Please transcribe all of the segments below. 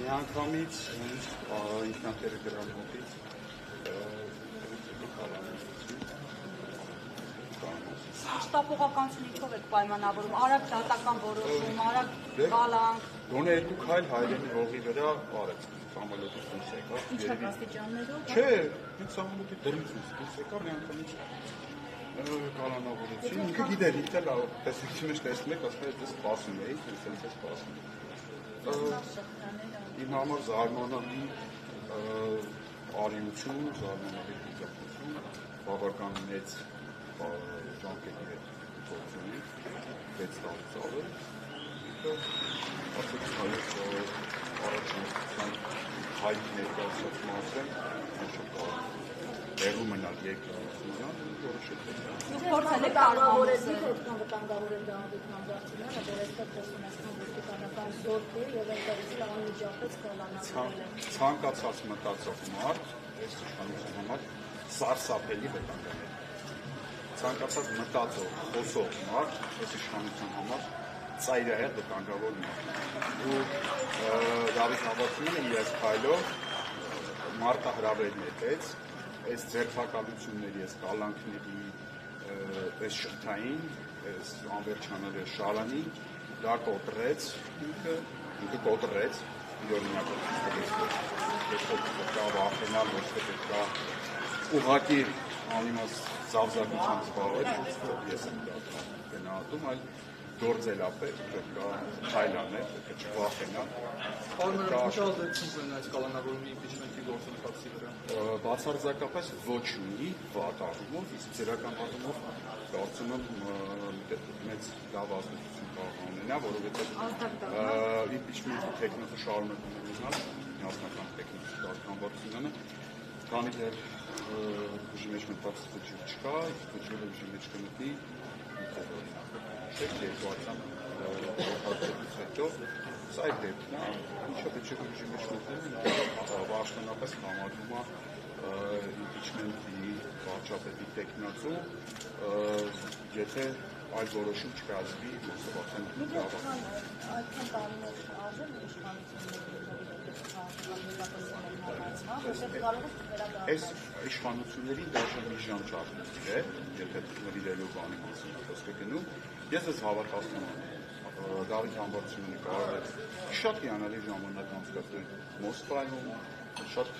Միանգամից ինքնատերը գրամոտից Շտապողականությունիքով եք պայմանավորում, արագ դատական որոշում, արագ կալանք։ Գոնե երկու քայլ հայրենի հողի վրա արեց, սամոլոտի դուրս եկավ։ Ինչ աստիճաններով։ Չէ, ինձ սամոլոտի դրից դուրս եկավ միանգամից կալանավորեցին։ Ինքը գիտեր, ինքը լավ տեսություն մեջ տեսնում եք, ասում եք, դες սպասում էի, ես սպասում եմ։ Իմ համար զարմանալի արիություն, զարմանալի դիտակցություն, բավական մեծ ժամկետի հետ գործունի, 6 տարուց ավել, ասեք հայոց առաջնորդության հայտ ներկայացուցում ասեմ, շատ կարող տեղում մնալ երկրորդ որոշեցեք։ Փորձել եք կարողավորել այդքան վտանգավոր է դահանվիկ համբարձումները, որ այստեղ տեսնեցնող ոստիկանական զորք է եւ այնտեղից անմիջապես կալանավորել է։ Ցանկացած մտածող մարդ այս իշխանության համար սարսափելի վտանգ է։ Ցանկացած մտածող, խոսող մարդ այս իշխանության համար ծայրահեղ վտանգավոր մարդ։ Ու Դավիթ Համբարձումյանը իր այս քայլով մարտահրավեր նետեց այս ձերբակալությունների, այս կալանքների, այս շղթային, այս անվերջանալի շարանի, դա կոտրեց, ինքը կոտրեց, իր օրինակով վախենալ, ոչ թե պետք է ուղղակի անիմաստ զավզակությամբ զբաղվել, ես եմ դա գնահատում, այլ գործելապետ, պետք է քայլ անել, պետք է չվախենալ։ Ինչ ազդեցություն ունեն այս կալանավորումի իմպիչմենտի գործընթացի վրա։ Բացարձակապես ոչ ունի վատ առումով, իսկ ձերական առումով կարծում եմ մեծ լավ ազդեցություն կարող ունենա, որովհետև իմպիչմենտի տեխնիկը շարունակում է ունենալ, միասնական տեխնիկի Համբարձումյանը, քանի դեռ ուժի մեջ մտած վճիռ չկա, վճիռը ուժի մեջ կմտնի, երկուացան հետո սա այդ դեպքն է, ինչը վճիռը ուժի մեջ մտնում վարշտանապես համարվում է իմպիչմենտի վարչապետի տեխնացու, եթե այլ որոշում չկայացվի մոսկվացան այդքան տարիներ արժեն իշխանությունների այս իշխանությունների դաժան մի ժամ չարտնի է, եթե նվիրելու բանի մասին խոսքը գնում, ես ես հավատացնում եմ Դավիթ Համբարձումյանը կարող է շատ հիանալի ժամանակ անցկացնել Մոսկվայում, շատ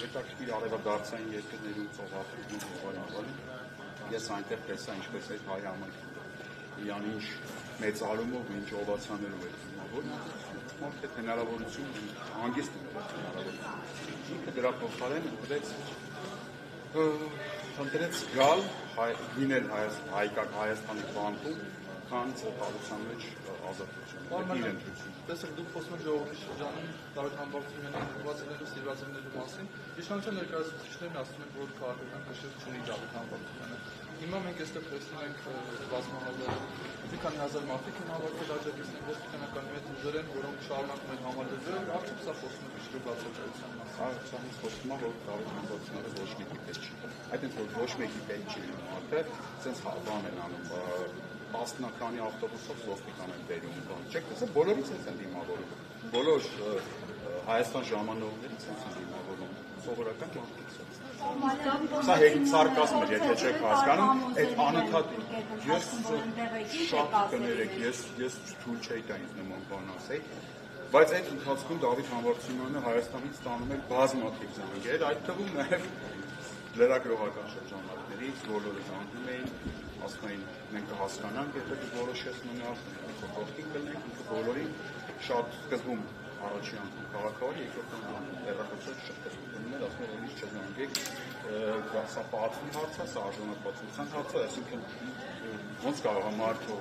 հետաքրքիր արևադարձային երկրներում, Ծովափրիկում, ես այնտեղ տեսա ինչպես էր հայ համայնքը, ինչ մեծ արումով, ինչ օվացիաներով էր դիմավոր, այդ հնարավորություն հանգիստ հնարավորություն։ Ինքը դրա փոխարեն ընտրեց գալ լինել Հայաստանի բանկում, քան ծառայության մեջ ազատություն։ Տեսեք, դուք խոսում եք ժողովրդի շրջանում Դավիթ Համբարձումյանի նվազելելու սիրվածումների մասին։ Իշխանության ներկայացուցիչներն ասում են, որ քաղաքական կշիռ չունի Դավիթ Համբարձումյանը։ Հիմա մենք այստեղ տեսնում ենք բազմահազար մի քանի հազար մարդիկ են հավաքվել աջակցել ոստիկանական մեծ ուժեր են, որոնք շարունակում են համալրվել, արդյոք սա խոսում է իշխող բացատրության մասին։ Սրանից խոսում է, որ Դավիթ Համբարձումյանը ոչ մեկի պես չի։ Այդպես որ ոչ մեկի պես չի լինում, արդեն sense բան են անում, տասնականի ավտոբուսով ոստիկան են բերում, բան։ Չեք տեսել, բոլորից են դիմավորում։ Բոլոր Հայաստան ժամանողներից են դիմավորում։ Սովորական մարդիկ։ Սա սարկազմը, եթե չեք հասկանում, այդ անընդհատ ես շատ կներեք, ես թույլ չէի տա ինձ նման բան ասեի, բայց այդ ընթացքում Դավիթ Համբարձումյանը Հայաստանից ստանում էր բազմաթիվ զանգեր, այդ թվում նաև լրագրողական շրջանակներից, բոլորը զանգում էին, ասում էին մենք կհասկանանք, եթե դու որոշես մնալ, կողքին կլինենք, բոլորին շատ սկզբում առաջի անգամ քաղաքավոր, երկրորդ անգամ տեղեկացած շատ տեսնում էր, ասում էր ոնց չզանգեք, սա պատվի հարց է, սա արժանապատվության հարց է, այսինքն ոնց կարող է մարդը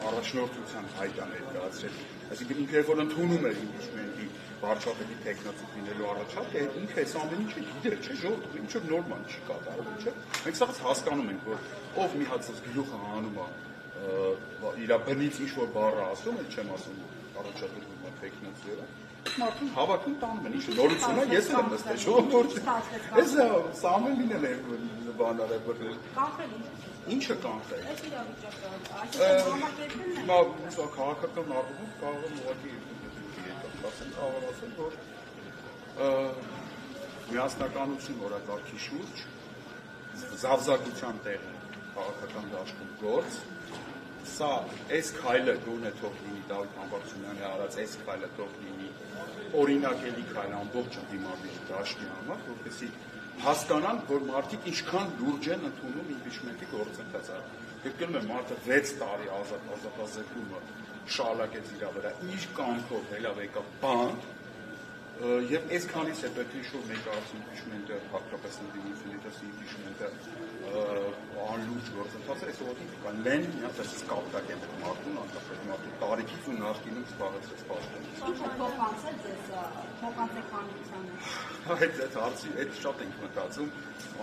առաջնորդության հայտ ներկայացրել, այսինքն ինքը որ ընդունում էր իմպիչմենտի վարչապետի տեխնացու լինելու առաջարկը, ինքը այս ամեն ինչը գիտեր, չէ՞, ժողովուրդը ինչ որ նոր բան չի կատարվում, չէ՞։ Մենք սաղ հասկանում ենք, որ ով մի հատ գլուխը հանում է իր բնից ինչ որ բառը ասում, չեմ ասում առաջարկում տեխնացուերը, մարդուն հավաքում տանում են, ինչը նորություն է, ես էլ եմ նստել, ժողովուրդ։ Ես սա ամեն լինել է բանալ է բռնել։ Կախել ինչ Ինչը կանխել։ Այս իրավիճակը, այսինքն համակերպելն է։ Հիմա քաղաքական առումով կարող եմ ուղղակի ասել, որ միասնականություն օրակարգի շուրջ զավզակության տեղ է քաղաքական դաշտում գործ, սա այս քայլը գոնե թող լինի Դավիթ Համբարձումյանի արած այս քայլը թող լինի օրինակելի քայլ ամբողջ ընդդիմադիր դաշտի համար, որպեսզի հասկանան, որ մարդիկ ինչքան լուրջ են ընդունում իմպիչմենտի գործընթացը։ Գրկում է մարդը 6 տարի ազատազրկումը շարունակեց իր վրա, իր կամքով հելավ եկավ բանտ, եւ այսքանից հետո ինչ-որ ներկայացում իմպիչմենտը, հատկապես ընդդիմությունից իմպիչմենտը անլուրջ գործընթաց է, այս ուղղակի կան լեն միած այս կապտակ են մարդուն, անկախ մարդու տարիքից ու նախկինում զբաղեցրած պաշտոնից։ Ինչը փոխանցել ձեզ փոխանցեքանությանը։ Այդ հարցի այդ շատ ենք մտածում,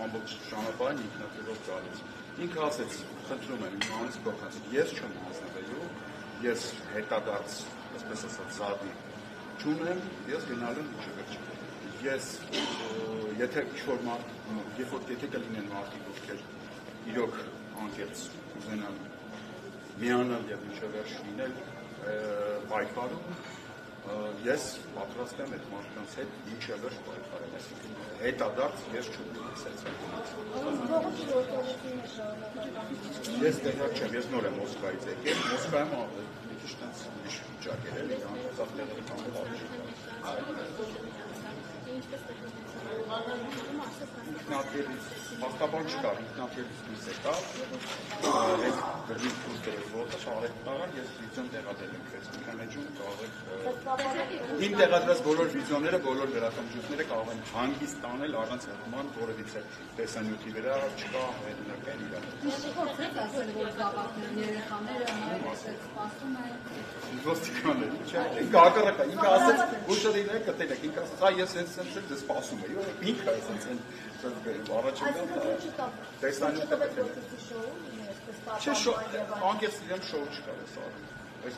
ամբողջ ճանապարհին ինքնաթիռով գալիս։ Ինքը ասեց, խնդրում եմ, իմանից փոխանցեք, ես չեմ հանձնվելու, ես հետադարձ, այսպես ասած, զադի չունեմ, ես գնալու եմ ինչը վերջ։ Ես եթե ինչ-որ մարդ, եթե կլինեն մարդիկ, ովքեր իրոք անկեղծ ուզենան միանալ եւ ինչը վերջ լինել պայքարում, ես պատրաստ եմ այդ մարդկանց հետ ինչը վերջ պայքարել, այսինքն հետադարձ ես չունեմ ես տեղյակ չեմ, ես նոր եմ Մոսկվայից եկել, Մոսկվայում մի քիչ տենց ուրիշ վիճակ էր, էլի, անցած տեղերը կան ինքնաթիռից, հաստաբան չկար, ինքնաթիռից դուրս եկավ, այդ գրմիկ դուրս դրեց ոտը, շարեք տարան, ես վիզիոն տեղադրել եմ Facebook-ի մեջում, կարող եք իմ տեղադրած բոլոր վիզիոները, բոլոր լրատվամիջոցները կարող են հանգիստ տանել առանց հեղման որևիցե տեսանյութի վրա չկա հետնական իրար։ Փոխանցեք ասել, որ զավակներն երեխաները սպասում են։ Ոստիկանները, չէ, ինքը հակառակը, ինքը ասեց, ուշերիները կտել եք, ինքը ասեց, ես հենց դες սպասում էի, ինքը ասեց, առաջին տեսանյութը կտել եք։ Չէ, անկեղծ իրեմ շոու չկար այս արում, այս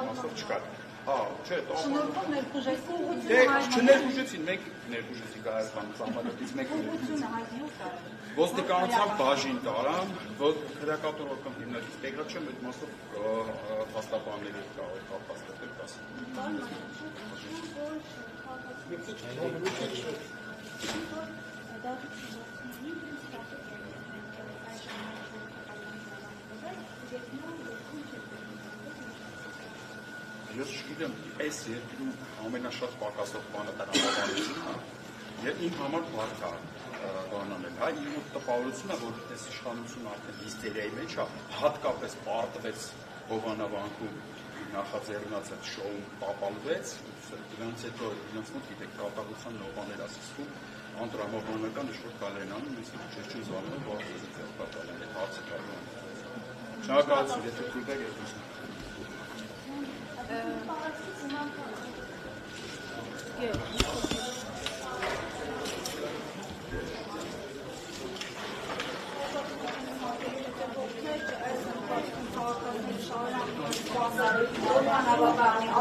մասով չկար։ Չէ, շնորհքով ներխուժեցին, չներխուժեցին, մենք ներխուժեցինք Հայաստանում, սահմանատից մենք ներխուժեցինք։ Ոստիկանության բաժին տարան, քրեակատորական հիմնարկից տեղակ չեմ, այդ մասով հաստաբանների կարող է կապաստել կասել։ Ես չգիտեմ, այս երկրում ամենաշատ պակասող բանը տրամաբանությունն է, եւ իմ համար բարդ է բանանել, հա, իմ տպավորությունն է, որ այս իշխանությունը արդեն հիստերիայի մեջ է, հատկապես պարտվեց Հովանավանքում նախաձեռնած այդ շոուն տապալվեց, դրանց հետո իրենց մոտ գիտեք կատաղության նորաներ ասում, անտրամաբանական ինչ-որ քայլեր են անում, ես չեմ զարմանում, որ ես ձեռքբերել եմ այդ հարցը կարող եմ։ Շնորհակալություն, եթե թույլ տեք ես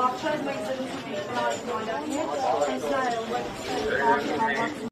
Արդյոք մենք զրուցում ենք